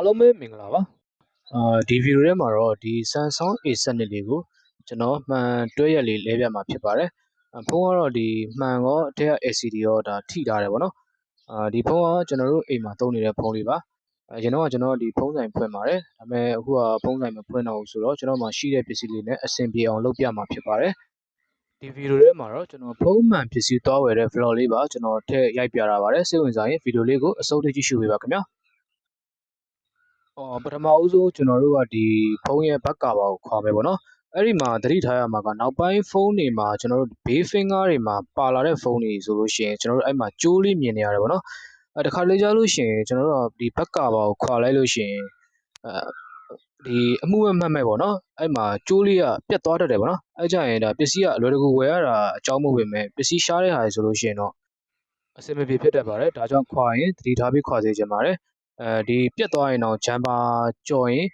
အားလုံးပဲမင်္ဂလာပါဒီဗီဒီယိုထဲမှာတော့ဒီ Samsung A12 လေးကိုကျွန်တော်မှန်တွဲရက်လေးလဲပြမှာဖြစ်ပါတယ်ဖုန်းကတော့ဒီမှန်ရောအထက်က LCD ရောဒါထိထားတယ်ပေါ့နော်ဒီဖုန်းကကျွန်တော်တို့အိမ်မှာသုံးနေတဲ့ဖုန်းလေးပါကျွန်တော်ကကျွန်တော်ဒီဖုန်းဆိုင်ဖွင့်ပါတယ်ဒါပေမဲ့အခုကဖုန်းဆိုင်မဖွင့်တော့ဘူးဆိုတော့ကျွန်တော်မှရှိတဲ့ပစ္စည်းလေးနဲ့အဆင်ပြေအောင်လုပ်ပြမှာဖြစ်ပါတယ်ဒီဗီဒီယိုထဲမှာတော့ကျွန်တော်ဖုန်းမှန်ပစ္စည်းသွားဝယ်တဲ့ vlog လေးပါကျွန်တော်ထည့်ရိုက်ပြတာပါတယ်စိတ်ဝင်စားရင်ဗီဒီယိုလေးကိုအဆုံးထိကြည့်ရှုပေးပါခင်ဗျာပထမဦးဆုံးကျွန်တော်တို့ကဒီဖုန်းရဲ့ဘက်ကဘာကိုခွာမယ်ပေါ့နော်အဲ့ဒီမှာသတိထားရမှာကနောက်ပိုင်းဖုန်းတွေမှာကျွန်တော်တို့ ဘေး finger တွေမှာပါလာတဲ့ဖုန်းတွေဆိုလို့ရှိရင်ကျွန်တော်တို့အဲ့မှာကြိုးလေးမြင်နေရတယ်ပေါ့နော်တခါလေကြားလို့ရှိရင်ကျွန်တော်တို့ဒီဘက်ကဘာကိုခွာလိုက်လို့ရှိရင်ဒီအမှုမဲ့မှတ်မဲ့ပေါ့နော်အဲ့မှာကြိုးလေးကပြတ်သွားတတ်တယ်ပေါ့နော်အဲ့ကြရင်ဒါပစ္စည်းကအလွယ်တကူဝယ်ရတာအကြောင်းမဟုတ်ပေမဲ့ပစ္စည်းရှားတဲ့ဟာဆိုလို့ရှိရင်တော့အဆင်မပြေဖြစ်တတ်ပါတယ်ဒါကြောင့်ခွာရင်သတိထားပြီးခွာစေချင်ပါတယ်ဒီပြတ်သွားရင်တော့ဂျမ်ပါကြော်ရင်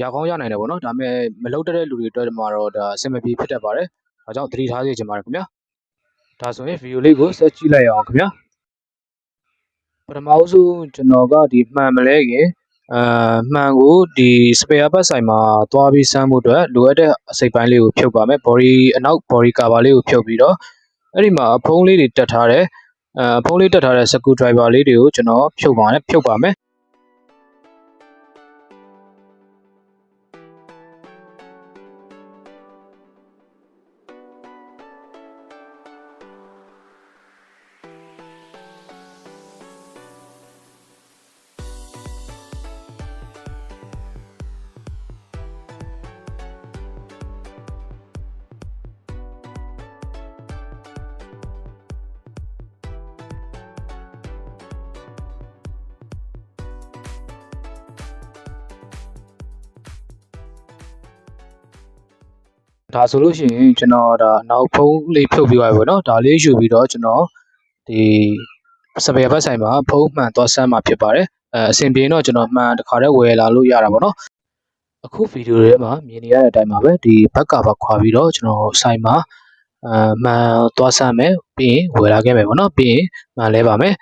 ရကောင်းရနိုင်တယ်ပေါ့နော်ဒါပေမဲ့မလုပ်တဲ့လူတွေအတွက်မှာတော့ဒါအဆင်မပြေဖြစ်တတ်ပါတယ်ဒါကြောင့်သတိထားစေချင်ပါတယ်ခင်ဗျာဒါဆိုရင်ဗီဒီယိုလေးကိုဆက်ကြည့်လိုက်အောင်ခင်ဗျာပထမဦးဆုံးကျွန်တော်ကဒီမှန်မလဲခင်မှန်ကိုဒီ spare part ဆိုင်မှာသွားပြီးစမ်းဖို့အတွက်လိုအပ်တဲ့အစိတ်ပိုင်းလေးကိုဖြုတ်ပါမယ် body အနောက် body cover လေးကိုဖြုတ်ပြီးတော့အဲ့ဒီမှာဖုံးလေးတွေတက်ထားတယ်ဖုံးလေးတက်ထားတဲ့ screw driver လေးတွေကိုကျွန်တော်ဖြုတ်ပါမယ်ဒါဆိုလို့ရှိရင်ကျွန်တော်ဒါနောက်ဖုံးလေးဖြုတ်ပြီးပါပြီပေါ့နော်ဒါလေးယူပြီးတော့ကျွန်တော်ဒီစပယ်ဘက်ဆိုင်မှာဖုံးမှန်သွားဆမ်းမှာဖြစ်ပါတယ်အဆင်ပြေတော့ကျွန်တော်မှန်တစ်ခါတည်းဝယ်လာလို့ရတာပေါ့နော်အခုဗီဒီယိုထဲမှာမြင်နေရတဲ့အတိုင်းပါပဲဒီဘက်ကပါခွာပြီးတော့ကျွန်တော်ဆိုင်မှာမှန်သွားဆမ်းမယ်ပြီးရင်ဝယ်လာခဲ့မယ်ပေါ့နော်ပြီးရင်မှန်လဲပါမယ်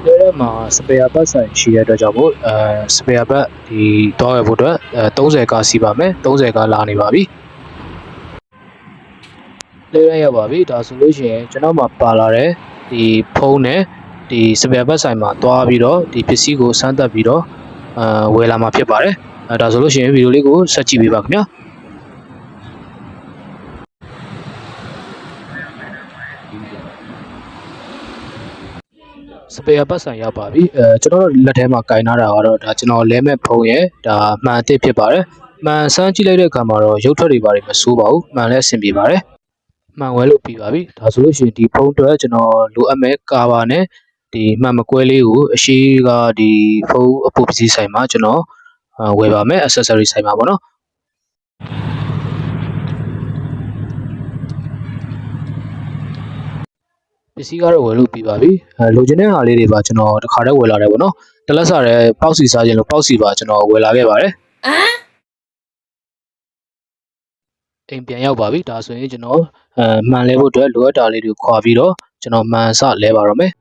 ဒီမှာစပယ်ဘတ်ဆိုင်ရှိတဲ့အတွက်ကြောင့်မို့စပယ်ဘတ်ဒီတော့ရဖို့အတွက်30ကားစီးပါမယ်30ကားလာနေပါပြီလေးရရောက်ပါပြီဒါဆိုလို့ရှိရင်ကျွန်တော်မှပါလာတဲ့ဒီဖုန်းနဲ့ဒီစပယ်ဘတ်ဆိုင်မှာသွားပြီးတော့ဒီပစ္စည်းကိုစမ်းသပ်ပြီးတော့ဝယ်လာမှာဖြစ်ပါတယ်ဒါဆိုလို့ရှိရင်ဗီဒီယိုလေးကိုဆက်ကြည့်ပေးပါခင်ဗျာစပယ်ဘတ်ဆိုင်ရောက်ပါပြီကျွန်တော်တို့လက်ထဲမှာကင်ထားတာကတော့ဒါကျွန်တော်လဲမဲ့ဖုန်းရဲ့ဒါမှန်အသစ်ဖြစ်ပါတယ်မှန်ဆန်းကြည့်လိုက်တဲ့အခါမှာတော့ရုပ်ထွက်တွေပါတယ်မဆိုးပါဘူးမှန်လဲအဆင်ပြေပါတယ်မှန်ဝဲလို့ပြီးပါပြီဒါဆိုလို့ရှိရင်ဒီဖုန်းအတွက်ကျွန်တော်လိုအပ်မဲ့ကာဗာနဲ့ဒီမှန်မကွဲလေးကိုအရှိကဒီဖုန်းအပုပ်ပစ္စည်းဆိုင်မှာကျွန်တော်ဝယ်ပါမယ် accessory ဆိုင်မှာပေါ့နော်ပစ္စည်းကတော့ဝယ်လို့ပြီးပါပြီလိုချင်တဲ့ဟာလေးတွေပါကျွန်တော်တစ်ခါတည်းဝယ်လာတယ်ပေါ့နော်တလက်စားတဲ့ပေါက်စီစားခြင်းလို့ပေါက်စီပါကျွန်တော်ဝယ်လာခဲ့ပါတယ်အိမ်ပြန်ရောက်ပါပြီဒါဆိုရင်ကျွန်တော်မှန်လဲဖို့အတွက်လိုအပ်တာလေးတွေခွာပြီးတော့ကျွန်တော်မှန်စလဲပါတော့မယ်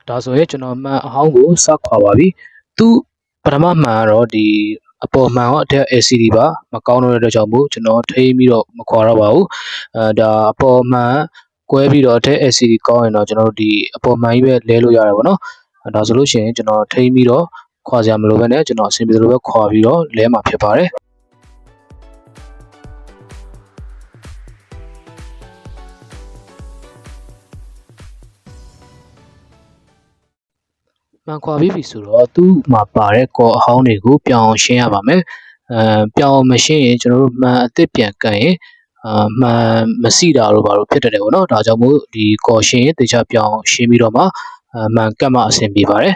ဒါဆိုရင်ကျွန်တော်မှန်အဟောင်းကိုစခွာပါပြီသူပထမမှန်ကတော့ဒီအပေါ်မှန်ရောအထက် LCD ပါမကောင်းတော့တဲ့အတွက်ကြောင့်မို့ကျွန်တော်ထိပြီးတော့မခွာတော့ပါဘူးဒါအပေါ်မှန်ကွဲပြီးတော့အထက် LCD ကောင်းရင်တော့ကျွန်တော်တို့ဒီအပေါ်မှန်ကြီးပဲလဲလို့ရတယ်ပေါ့နော်ဒါဆိုလို့ရှိရင်ကျွန်တော်ထိပြီးတော့ခွာစရာမလိုဘဲနဲ့ကျွန်တော်အဆင်ပြေသလိုပဲခွာပြီးတော့လဲမှာဖြစ်ပါတယ်မှန်ခွာပြီးပြီဆိုတော့သူ့မှာပါတဲ့ကော်အဟောင်းတွေကိုပြောင်းရှင်းရပါမယ်ပြောင်းမရှင်းရင်ကျွန်တော်တို့မှန်အသစ်ပြန်ကန်ရင်မှန်မစီတာတို့ဘာလို့ဖြစ်တတ်တယ်ပေါ့နော်ဒါကြောင့်မို့ဒီကော်ရှင်းတေချာပြောင်းရှင်းပြီးတော့မှမှန်ကတ်မှအဆင်ပြေပါတယ်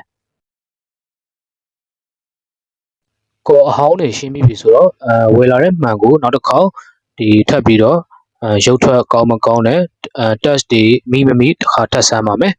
ကော်အဟောင်းတွေရှင်းပြီးပြီဆိုတော့ဝယ်လာတဲ့မှန်ကိုနောက်တစ်ခေါက်ဒီထပ်ပြီးတော့ရုပ်ထွက်ကောင်းမကောင်းတဲ့test တွေမိတစ်ခါထပ်ဆန်းပါမယ်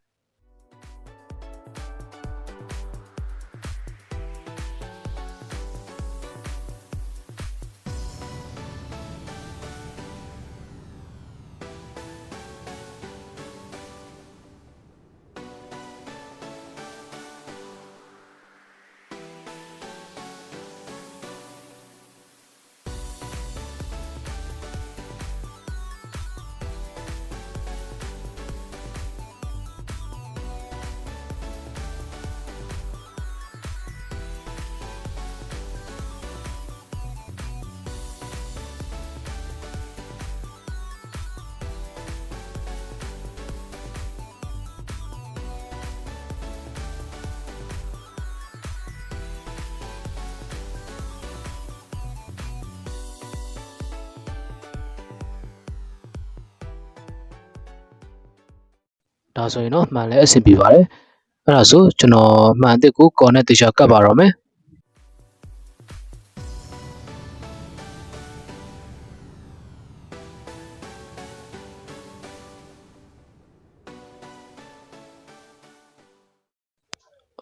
ဒါဆိုရင်တော့မှန်လဲအဆင်ပြေပါတယ်အဲ့ဒါဆိုကျွန်တော်မှန်အစ်စ်ကိုကော်နဲ့တေချာကတ်ပါတော့မယ်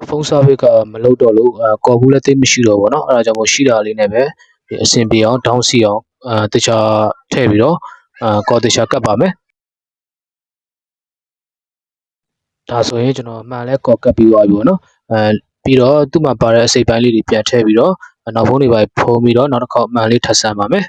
ဖုန်းဆာဗစ်ကမလုပ်တော့လို့ကော်ဘူးလည်းသိမရှိတော့ဘူးเนาะအဲ့ဒါကြောင့်မို့ရှိတာလေးနဲ့ပဲဒီအဆင်ပြေအောင်ဒေါင်းစီအောင်တေချာထည့်ပြီးတော့ကော်တေချာကတ်ပါမယ်ဒါဆိုရင်ကျွန်တော်မှန်လဲကော်ကတ်ပြီးသွားပြီပေါ့နော်ပြီးတော့သူ့မှာပါတဲ့အစိပ်ပိုင်းလေးတွေပြန်ထည့်ပြီးတော့နောက်ဖုန်းတွေပါဖုံးပြီးတော့နောက်တစ်ခေါက်မှန်လေးထပ်ဆန်းပါမယ်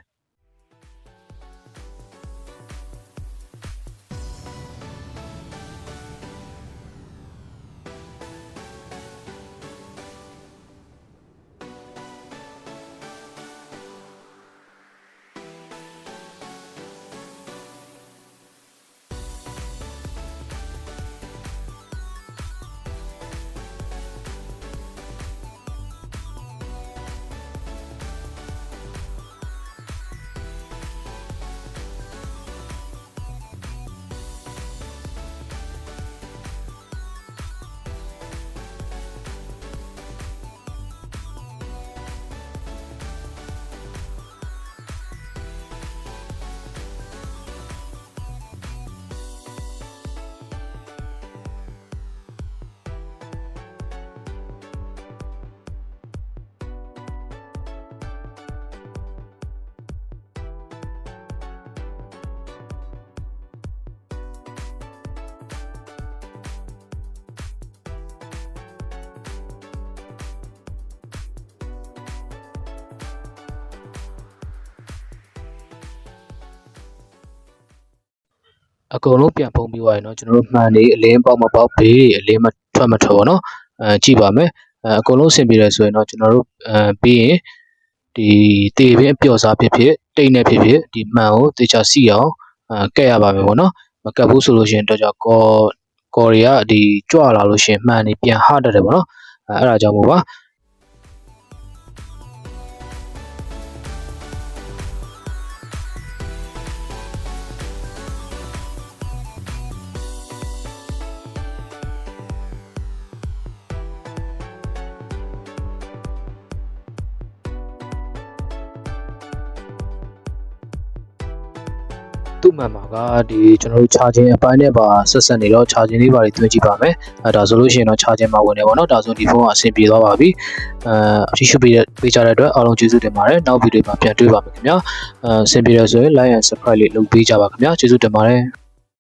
အကုန်လုံးပြန်ဖုံးပြီးသွားရင်တော့ကျွန်တော်တို့မှန်နေအလင်းပေါက်မပေါက်ဘေးအလင်းမထွက်မထွက်ပါတော့ကြည့်ပါမယ်အကုန်လုံးဆင်ပြေတယ်ဆိုရင်တော့ကျွန်တော်တို့ပြီးရင်ဒီတေပင်အပျော်စားဖြစ်ဖြစ်တိတ်နေဖြစ်ဖြစ်ဒီမှန်ကိုတေချာစီအောင်ကဲ့ရပါမယ်ပေါ့နော်မကတ်ဘူးဆိုလို့ရှိရင်တော့ကြောင့်ကော်တွေကဒီကြွလာလို့ရှိရင်မှန်နေပြန်ဟတတ်တယ်ပေါ့နော်အဲ့ဒါကြောင့်မို့ပါသူ့မှန်မှာကဒီကျွန်တော်တို့ charging အပိုင်းနဲ့ပါဆက်ဆက်နေတော့ charging လေးပါတွေတွင်းကြည့်ပါမယ်ဒါဆိုလို့ရှိရင်တော့ charging မှာဝင်နေပါတော့ဒါဆိုဒီဖုန်းကအဆင်ပြေသွားပါပြီအထူးရှုပေးကြတဲ့အတွက်အားလုံးကျေးဇူးတင်ပါတယ်နောက်ဗီဒီယိုမှာပြန်တွေ့ပါမယ်ခင်ဗျာအဆင်ပြေတယ်ဆိုရင် like and subscribe လေးလုပ်ပေးကြပါခင်ဗျာကျေးဇူးတင်ပါတယ်